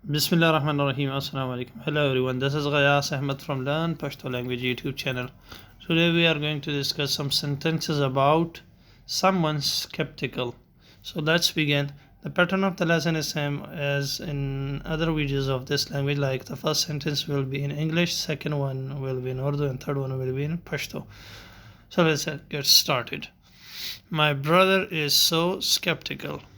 Bismillah ar-Rahman ar-Rahim. Assalamu alaikum. Hello everyone. This is GHAYYAS Ahmed from Learn Pashto Language YouTube channel. Today we are going to discuss some sentences about someone skeptical. So let's begin. The pattern of the lesson is same as in other videos of this language. Like the first sentence will be in English, second one will be in Urdu, and third one will be in Pashto. So let's get started. My brother is so skeptical.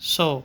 so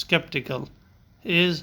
skeptical is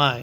my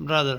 brother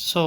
so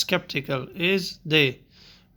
skeptical is they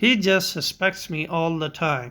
He just suspects me all the time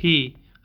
he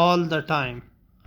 all the time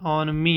on me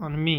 on me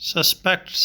suspects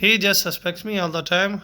He just suspects me all the time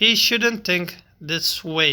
He shouldn't think this way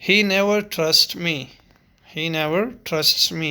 He never trusts me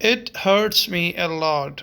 It hurts me a lot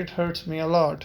It hurts me a lot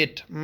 it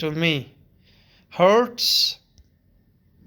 to me hurts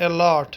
a lot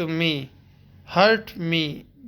to me hurt me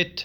it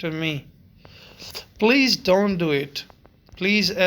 to me please don't do it please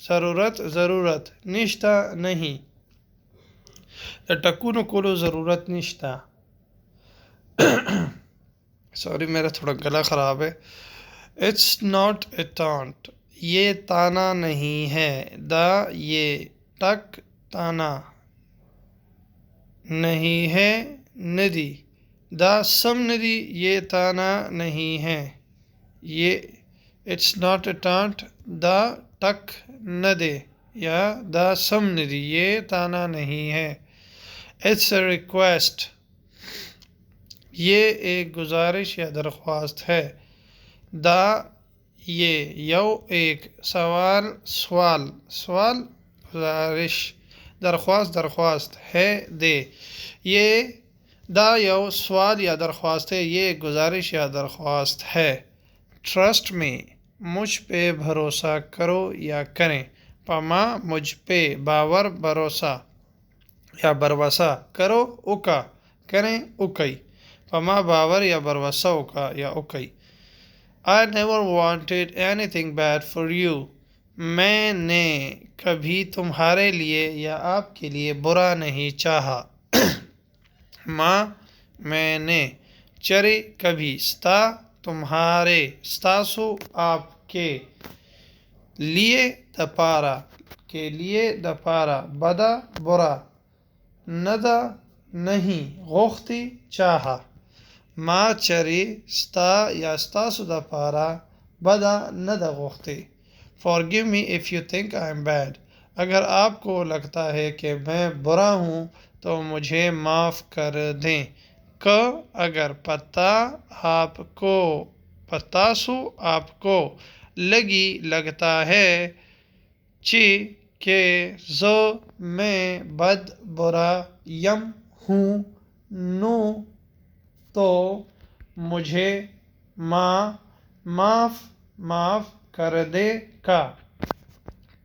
ضرورت نشتا نہیں. د ټکونو کولو ضرورت نشتا. Sorry میرا تھوڑا گلا خراب ہے. اٹس ناٹ اے ٹانٹ، یہ تانا نہیں ہے. یہ ٹک تانا نہیں ہے. ندی سم ندی، یہ تانا نہیں ہے. یہ اٹس ناٹ اے ٹانٹ ٹک ندے یا سم ندی، یہ تانا نہیں ہے. اٹس اے ریکویسٹ، یہ ایک گزارش یا درخواست ہے. یہ ایک سوال گزارش، درخواست ہے. یہ یو سوال یا درخواست ہے، یہ ایک گزارش یا درخواست ہے. ٹرسٹ میں، مجھ پہ بھروسہ کرو یا کریں. پما مجھ پہ، باور بھروسہ یا بروسہ، کرو اکا، کریں اکئی. پما باور یا بروسہ اکا یا اکئی. I never wanted anything bad for you. میں نے کبھی تمہارے لیے یا آپ کے لیے برا نہیں چاہا. میں نے. چرے کبھی. ستا تمہارے. ستاسو آپ کے لیے. دپارا کے لیے. دپارا بدا برا. ندا نہیں. غوختی چاہا. چرے ستا یا ستاسو دپارا بدا ندا غوختی. Forgive me if you think I am bad. اگر آپ کو لگتا ہے کہ میں برا ہوں تو مجھے معاف کر دیں. اگر پتا آپ کو، پتاسو آپ کو، لگی لگتا ہے. کہ میں بد برا یم ہوں. نو تو مجھے معاف کر دے کا.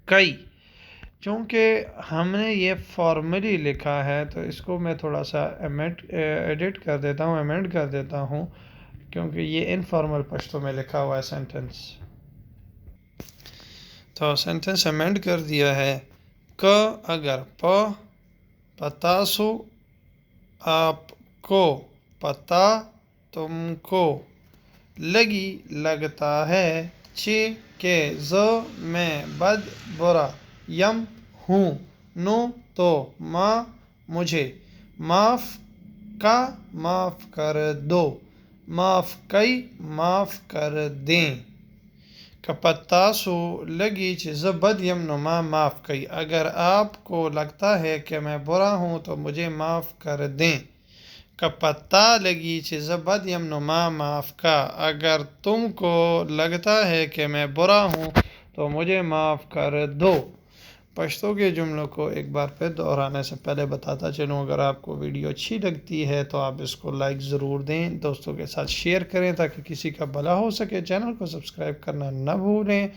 کئی، چونکہ ہم نے یہ فارملی لکھا ہے تو اس کو میں تھوڑا سا ایڈٹ کر دیتا ہوں کیونکہ یہ انفارمل پشتو میں لکھا ہوا ہے سینٹنس. تو سینٹنس ایمنڈ کر دیا ہے. اگر پتاسو آپ کو، پتا تم کو، لگی لگتا ہے. کہ میں بد برا یم ہوں. نو تو مجھے. معاف کر دو. معاف کئی معاف کر دیں. پتاسو لگی بد یم نو معاف کئی. اگر آپ کو لگتا ہے کہ میں برا ہوں تو مجھے معاف کر دیں. پتا لگی بد یم نو معاف کا. اگر تم کو لگتا ہے کہ میں برا ہوں تو مجھے معاف کر دو. پشتو کے جملوں کو ایک بار پھر دہرانے سے پہلے بتاتا چلوں، اگر آپ کو ویڈیو اچھی لگتی ہے تو آپ اس کو لائک ضرور دیں، دوستوں کے ساتھ شیئر کریں تاکہ کسی کا بھلا ہو سکے. چینل کو سبسکرائب کرنا نہ بھولیں.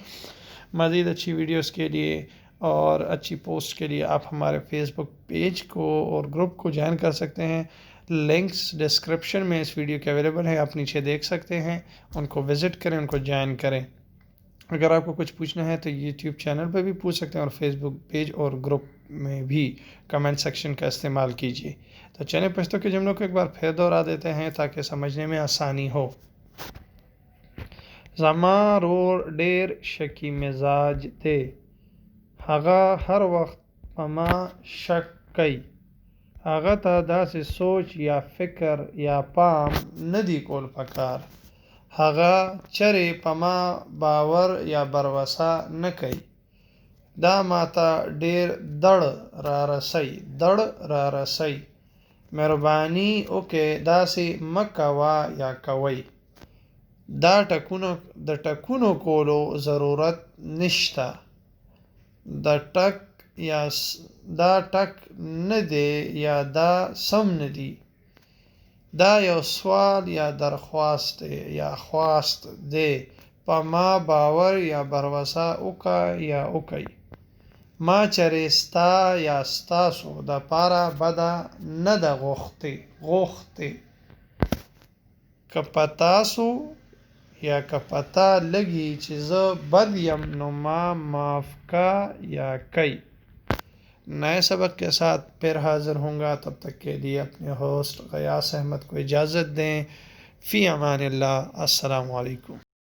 مزید اچھی ویڈیوز کے لیے اور اچھی پوسٹ کے لیے آپ ہمارے فیس بک پیج کو اور گروپ کو جوائن کر سکتے ہیں. لنکس ڈسکرپشن میں اس ویڈیو کے اویلیبل ہے، آپ نیچے دیکھ سکتے ہیں. ان کو وزٹ کریں، ان کو جوائن کریں. اگر آپ کو کچھ پوچھنا ہے تو یوٹیوب چینل پہ بھی پوچھ سکتے ہیں اور فیس بک پیج اور گروپ میں بھی کمنٹ سیکشن کا استعمال کیجیے. تو چینل پشتو کے جملوں کو ایک بار پھر دہرا دیتے ہیں تاکہ سمجھنے میں آسانی ہو. زما رور ډیر شکی مزاج دی. هغه هر وخت په ما شک کوي. هغه ته داسې سوچ یا فکر یا پام نه دی کول پکار. هغه چرې په ما باور یا بروسه نه کوي. دا ماته ډیر دړ را رسی. مهرباني وکړئ داسې مه کوه یا کوئ. د ټکونو کولو ضرورت نشته. دا ټک نه دی یا دا سم نه دی. دا یو سوال یا درخواست یا خواست دی. په ما باور یا بروسه وکړه یا وکئ. ما چرې ستا یا ستاسو دپاره بده نه ده غوښتې. که په تاسو یا که پتا لگی چې زه بد یم نو ما معاف کا یا کئی. نئے سبق کے ساتھ پھر حاضر ہوں گا، تب تک کے لیے اپنے ہوسٹ غیاث احمد کو اجازت دیں. فی امان اللہ. السلام علیکم.